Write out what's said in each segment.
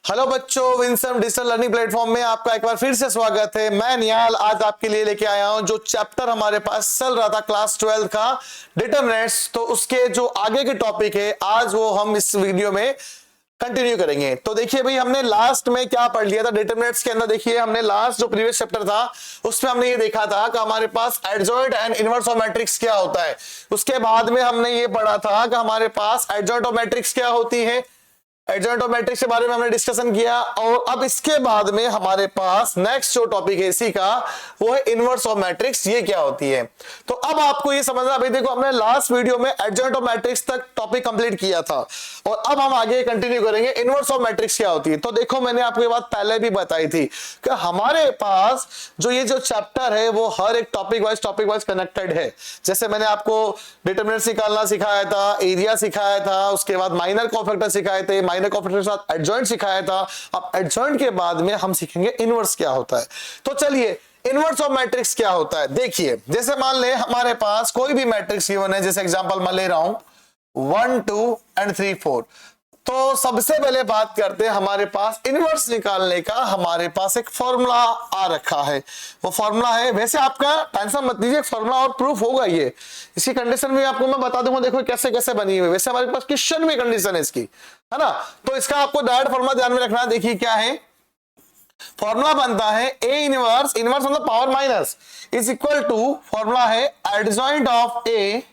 Hello बच्चों, Winsome digital learning platform में आपका एक बार फिर से स्वागत है। मैं निहाल आज आपके लिए लेके आया हूं जो चैप्टर हमारे पास चल रहा था क्लास 12 का डिटरमिनेंट्स, तो उसके जो आगे के टॉपिक है आज वो हम इस वीडियो में कंटिन्यू करेंगे। तो देखिए भाई, हमने लास्ट में क्या पढ़ लिया था डिटरमिनेंट्स के अंदर। देखिए हमने लास्ट जो प्रीवियस चैप्टर था उसमें हमने ये देखा था कि हमारे पास adjoint and inverse of matrix क्या होता है। उसके बाद में हमने ये पढ़ा था कि हमारे पास एडजॉइंट ऑफ मैट्रिक्स क्या होती है, एडजॉइंट ऑफ मैट्रिक्स के बारे में हमने डिस्कशन किया। और अब इसके बाद में हमारे पास नेक्स्ट जो टॉपिक है इसी का वो है इनवर्स ऑफ मैट्रिक्स, ये क्या होती है। तो अब आपको ये समझना, अभी देखो हमने लास्ट वीडियो में एडजॉइंट ऑफ मैट्रिक्स तक टॉपिक कंप्लीट किया था और अब हम आगे कंटिन्यू करेंगे इनवर्स ऑफ मैट्रिक्स क्या होती है। तो देखो मैंने आपको ये बात पहले भी बताई थी कि हमारे पास ये जो चैप्टर है वो हर एक टॉपिक वाइज कनेक्टेड है। जैसे मैंने आपको डिटरमिनेंट्स निकालना सिखाया था, एरिया सिखाया था, उसके बाद माइनर कोफैक्टर सिखाए थे, माइनर कोफैक्टर के साथ एडजॉइंट सिखाया था। अब एडजॉइंट के बाद में हम सीखेंगे इनवर्स क्या होता है। तो चलिए इनवर्स ऑफ मैट्रिक्स क्या होता है। देखिए जैसे मान ले हमारे पास कोई भी मैट्रिक्स गिवन है, जैसे एग्जांपल मैं ले रहा हूं 1 2 एंड 3 4। तो सबसे पहले बात करते हैं, हमारे पास इनवर्स निकालने का हमारे पास एक फॉर्मूला आ रखा है। वो फॉर्मूला है, वैसे आपका टेंशन मत लीजिए, फॉर्मूला और प्रूफ होगा ये। इसकी कंडीशन भी आपको मैं बता दूंगा, देखो कैसे कैसे बनी हुई है। वैसे हमारे पास क्वेश्चन में कंडीशन है इसकी, है ना। तो इसका आपको डायरेक्ट फॉर्मूला ध्यान में रखना है। देखिए क्या है फॉर्मूला, बनता है ए इनवर्स, इनवर्स मतलब power minus, is equal to, formula है एडजॉइंट ऑफ ए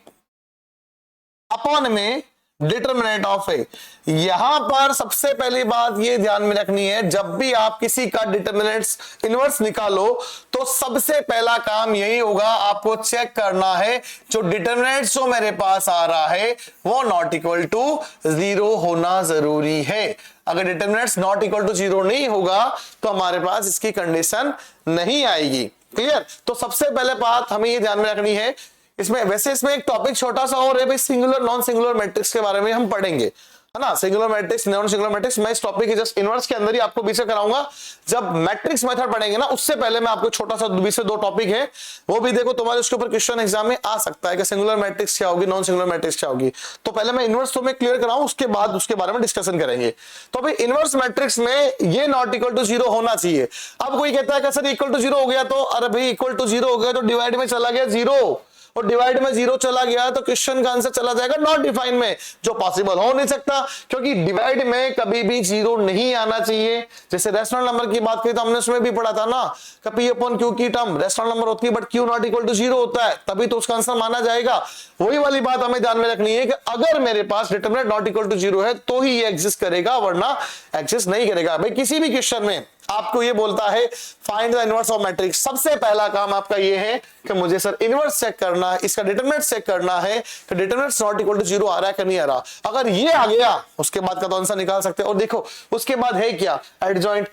अपॉन में डिटरमिनेंट ऑफ ए। यहां पर सबसे पहली बात ये ध्यान में रखनी है, जब भी आप किसी का डिटरमिनेंट्स इनवर्स निकालो तो सबसे पहला काम यही होगा, आपको चेक करना है जो डिटरमिनेंट्स जो मेरे पास आ रहा है वो नॉट इक्वल टू 0 होना जरूरी है। अगर डिटरमिनेंट्स नॉट इक्वल टू 0 नहीं होगा तो हमारे पास इसकी कंडीशन नहीं आएगी। क्लियर। तो सबसे पहले बात हमें ये ध्यान में रखनी है। इसमें वैसे इसमें एक टॉपिक छोटा सा और है भाई, सिंगुलर नॉन सिंगुलर मैट्रिक्स के बारे में हम पढ़ेंगे, है ना। Singular matrix, non singular matrix, मैं इस टॉपिक के जस्ट इनवर्स के अंदर ही आपको बीच में कराऊंगा। जब मैट्रिक्स मेथड पढ़ेंगे ना उससे पहले मैं आपको छोटा सा बीच से 2 टॉपिक है वो भी देखो, तुम्हारे उसके ऊपर क्वेश्चन एग्जाम में आ सकता है कि सिंगुलर मैट्रिक्स क्या होगी, नॉन सिंगुलर मैट्रिक्स क्या होगी। तो पहले मैं इनवर्स तो मैं क्लियर कराऊं, उसके बाद उसके बारे में डिस्कशन करेंगे। तो भाई इनवर्स मैट्रिक्स में ये नॉट इक्वल टू 0 होना चाहिए। अब कोई कहता है कि सर इक्वल टू 0 हो गया तो, अरे भाई इक्वल टू 0 हो गया तो डिवाइड में चला गया 0, और डिवाइड में 0 चला गया तो क्वेश्चन का आंसर चला जाएगा नॉट डिफाइन में, जो पॉसिबल हो नहीं सकता, क्योंकि डिवाइड में कभी भी 0 नहीं आना चाहिए। जैसे रेशनल नंबर की बात करी तो हमने उसमें भी पढ़ा था ना, P अपॉन Q की टर्म रेशनल नंबर होती है but Q not equal to 0 होता है, तभी तो उसका आंसर माना जाएगा। वही वाली बात हमें ध्यान में रखनी है कि अगर मेरे पास डिटरमिनेंट नॉट इक्वल टू 0 है तो ही ये एग्जिस्ट करेगा, वरना एग्जिस्ट नहीं करेगा। भाई किसी भी क्वेश्चन में आपको ये बोलता है find the inverse of matrix, सबसे पहला काम आपका ये है कि मुझे सर इनवर्स चेक करना है, इसका डिटरमिनेंट चेक करना है कि डिटरमिनेंट नॉट इक्वल टू 0 आ रहा है कि नहीं आ रहा। अगर ये आ गया उसके बाद का तो आंसर निकाल सकते हैं। और देखो उसके बाद है क्या, एडजॉइंट,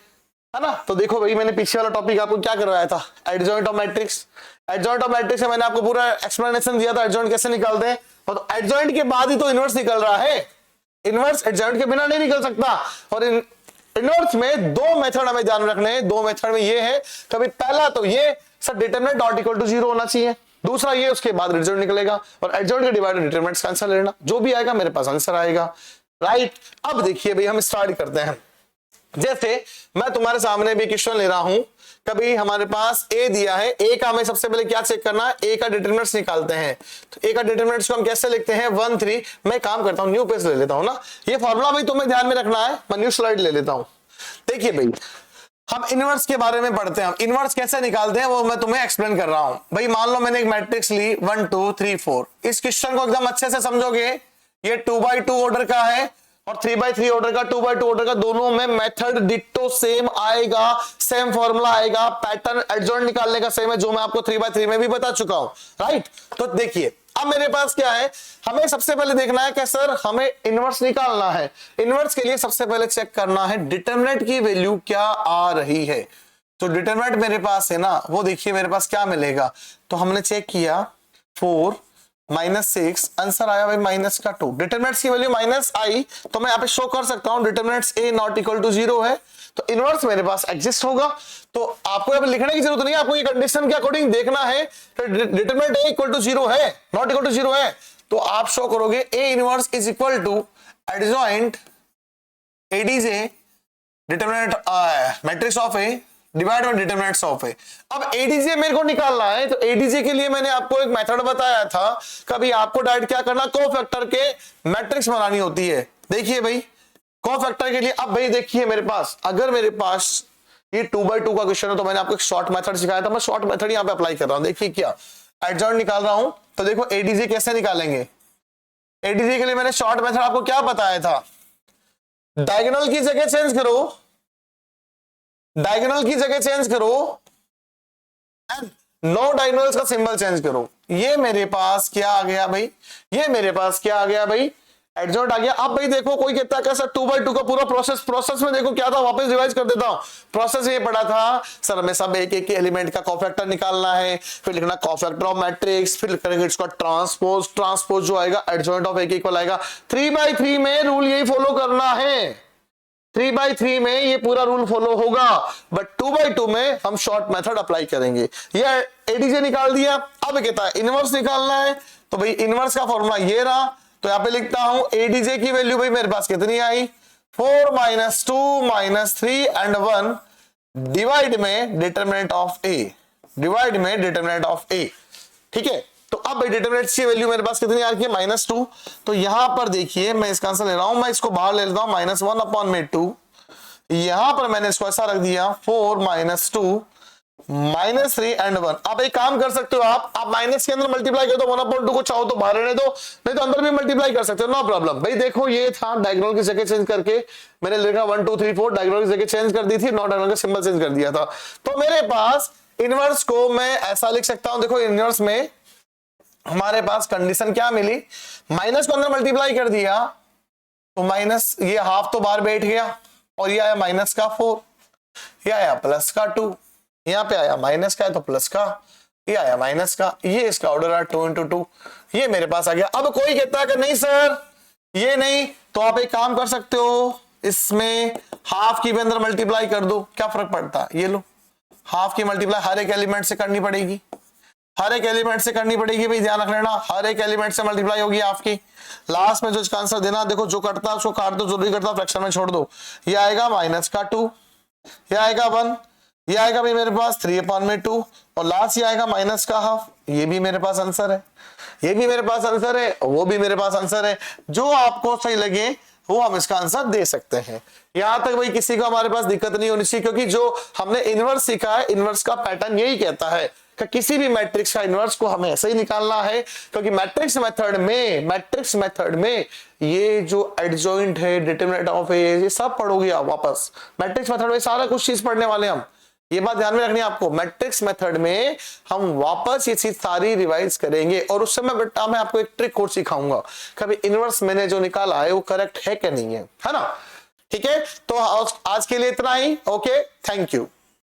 है ना। तो देखो भाई मैंने पीछे वाला टॉपिक आपको क्या करवाया था, adjoint of matrix. Adjoint of matrix में मैंने आपको पूरा एक्सप्लेनेशन दिया था एडजॉइंट कैसे निकालते हैं, और एडजॉइंट के बाद ही तो इनवर्स निकल रहा है। इनवर्स एडजॉइंट के बिना नहीं निकल सकता। और इनवर्स में 2 मेथड हमें ध्यान रखने हैं। 2 मेथड में ये है, कभी पहला तो ये sir determinant not equal to 0 होना चाहिए, दूसरा ये उसके बाद रिजल्ट निकलेगा और एडजॉइंट के डिवाइड डिटरमिनेंट का आंसर लेना, जो भी आएगा मेरे पास आंसर आएगा। राइट। अब देखिए भाई हम स्टार्ट करते हैं। जैसे मैं तुम्हारे सामने भी क्वेश्चन ले रहा हूं, कभी हमारे पास ए दिया है, ए का हमें सबसे पहले क्या चेक करना है, ए का डिटरमिनेंट्स निकालते हैं। तो ए का डिटरमिनेंट्स को हम कैसे लिखते हैं 1 3। मैं काम करता हूं न्यू पेज ले लेता हूं ना, ये फॉर्मूला भाई तुम्हें ध्यान में रखना है। मैं न्यू स्लाइड ले लेता हूं। देखिए भाई हम इनवर्स के बारे में पढ़ते हैं, इनवर्स कैसे निकालते हैं वो मैं तुम्हें एक्सप्लेन कर रहा हूं। भाई मान लो मैंने एक मैट्रिक्स ली 1 2 3 4, इस क्वेश्चन को एकदम अच्छे से समझोगे, ये 2 by 2 ऑर्डर का है और 3 by 3 ऑर्डर का, 2 by 2 ऑर्डर का, दोनों में मेथड डिट्टो सेम आएगा, सेम फॉर्मूला आएगा, पैटर्न एडजॉइंट निकालने का सेम है जो मैं आपको 3 by 3 में भी बता चुका हूं। राइट। तो देखिए अब मेरे पास क्या है, हमें सबसे पहले देखना है कि सर हमें इनवर्स निकालना है। इनवर्स के लिए सबसे पहले चेक करना है डिटरमिनेंट की वैल्यू क्या आ रही है। तो डिटरमिनेंट मेरे पास है ना, वो देखिए मेरे पास क्या मिलेगा। तो हमने चेक किया 4 -6, आंसर आया भाई माइनस का 2। डिटरमिनेंट्स की वैल्यू माइनस आई तो मैं यहाँ पे शो कर सकता हूं determinants A not equal to 0 है, तो इनवर्स मेरे पास एग्जिस्ट होगा। तो आपको अब लिखने की जरूरत नहीं है, आपको ये कंडीशन के अकॉर्डिंग देखना है डिटरमिनेंट ए इक्वल टू 0 है, नॉट इक्वल टू 0 है, तो आप शो करोगे A inverse is equal to adjoint ADJ determinant matrix of A divide by determinants of A. अब एडीजे मेरे को निकालना है, तो एडीजे के लिए मैंने आपको एक मेथड बताया था, कभी आपको डायरेक्ट क्या करना, कोफैक्टर के मैट्रिक्स बनानी होती है। देखिए भाई कोफैक्टर के लिए, अब भाई देखिए मेरे पास, अगर मेरे पास ये 2/2 का क्वेश्चन है तो मैंने आपको एक शॉर्ट मेथड सिखाया था, मैं शॉर्ट मेथड यहां पे अप्लाई कर रहा हूं। देखिए क्या एडजॉइंट निकाल रहा हूं, तो देखो एडीजे कैसे निकालेंगे। एडीजे के लिए मैंने शॉर्ट मेथड आपको क्या बताया था, डायगोनल की जगह चेंज करो, डायगोनल की जगह चेंज करो एंड नो डायगोनल्स का सिंबल चेंज करो। ये मेरे पास क्या आ गया भाई, ये मेरे पास क्या आ गया भाई, एडजॉइंट आ गया। अब भाई देखो कोई कहता है कैसा 2/2 का पूरा प्रोसेस में देखो क्या था, वापस रिवाइज कर देता हूं। प्रोसेस ये पड़ा था सर, हमें सब एक एक एलिमेंट का कोफैक्टर निकालना है, फिर लिखना कोफैक्टर ऑफ मैट्रिक्स, फिर करेंगे इसका ट्रांसपोज जो आएगा एडजॉइंट ऑफ एक इक्वल आएगा। 3/3 में रूल यही फॉलो करना है, 3/3 में ये पूरा रूल फॉलो होगा, बट 2/2 में हम शॉर्ट मेथड अप्लाई करेंगे। ये एडीजे निकाल दिया। अब कहता है इनवर्स निकालना है, तो भाई इनवर्स का फॉर्मूला ये रहा, तो यहां पे लिखता हूं एडीजे की वैल्यू भाई मेरे पास कितनी आई, 4 - 2 - 3 एंड 1 डिवाइड में डिटरमिनेंट ऑफ ए, डिवाइड में डिटरमिनेंट ऑफ ए। ठीक है, तो अब भाई डिटरमिनेंट की वैल्यू मेरे पास कितनी आ रही है, -2। तो यहां पर देखिए मैं इसका आंसर ले रहा हूं, मैं इसको बाहर ले लेता हूं, -1/2। यहां पर मैंने इसको ऐसा रख दिया 4 - 2 - 3 एंड 1। अब एक काम कर सकते हो आप माइनस के अंदर मल्टीप्लाई कर दो, 1/2 को चाहो तो बाहर रहने दो, नहीं तो अंदर भी मल्टीप्लाई कर सकते हो, नो प्रॉब्लम। भाई देखो ये था, डायगोनल की जगह चेंज करके मैंने लिखा 1 2 3 4, डायगोनल की जगह चेंज कर दी थी, नॉट डायगोनल का सिंबल चेंज कर दिया था। तो मेरे पास इनवर्स को मैं ऐसा लिख सकता हूं, देखो इनवर्स में हमारे पास कंडीशन क्या मिली, माइनस को अंदर मल्टीप्लाई कर दिया तो माइनस, ये हाफ तो बाहर बैठ गया, और ये आया माइनस का 4, ये आया प्लस का 2, यहाँ पे आया माइनस का है तो प्लस का, ये आया माइनस का, ये इसका ऑर्डर है 2 × 2, ये मेरे पास आ गया। अब कोई कहता है कि नहीं सर ये नहीं, तो आप एक काम कर सकते हो, इसमें हाफ की भी अंदर मल्टीप्लाई कर दो, क्या फर्क पड़ता है, ये लो हाफ की मल्टीप्लाई हर एक एलिमेंट से करनी पड़ेगी, हर एक एलिमेंट से करनी पड़ेगी भाई, ध्यान रख लेना, हर एक एलिमेंट से मल्टीप्लाई होगी आपकी। लास्ट में जो इसका आंसर देना, देखो जो कटता है उसको काट दो, जो नहीं करता फ्रैक्शन में छोड़ दो। ये आएगा माइनस का 2, ये आएगा 1, ये आएगा भाई मेरे पास 3/2, और लास्ट ये आएगा माइनस का हाफ। ये भी मेरे पास आंसर है, ये भी मेरे पास आंसर है, वो भी मेरे पास आंसर है। जो आपको सही लगे वो हम इसका आंसर दे सकते हैं। यहां तक भाई किसी को हमारे पास दिक्कत नहीं होनी चाहिए, क्योंकि जो हमने इनवर्स सीखा है, इनवर्स का पैटर्न यही कहता है कि किसी भी मैट्रिक्स का इनवर्स को हमें ऐसे ही निकालना है, क्योंकि मैट्रिक्स मेथड में ये जो एडजॉइंट है, डिटरमिनेंट ऑफ ए, ये सब पढ़ोगे आप वापस। मैट्रिक्स मेथड में सारा कुछ चीज पढ़ने वाले हम, ये बात ध्यान में रखनी है आपको। मैट्रिक्स मेथड में हम वापस ये चीज सारी रिवाइज करेंगे, और उस समय बेटा मैं आपको एक ट्रिक और सिखाऊंगा, कभी इनवर्स मैंने जो निकाला है वो करेक्ट है कि नहीं है ना। ठीक है, तो आज के लिए इतना ही। Okay, thank you.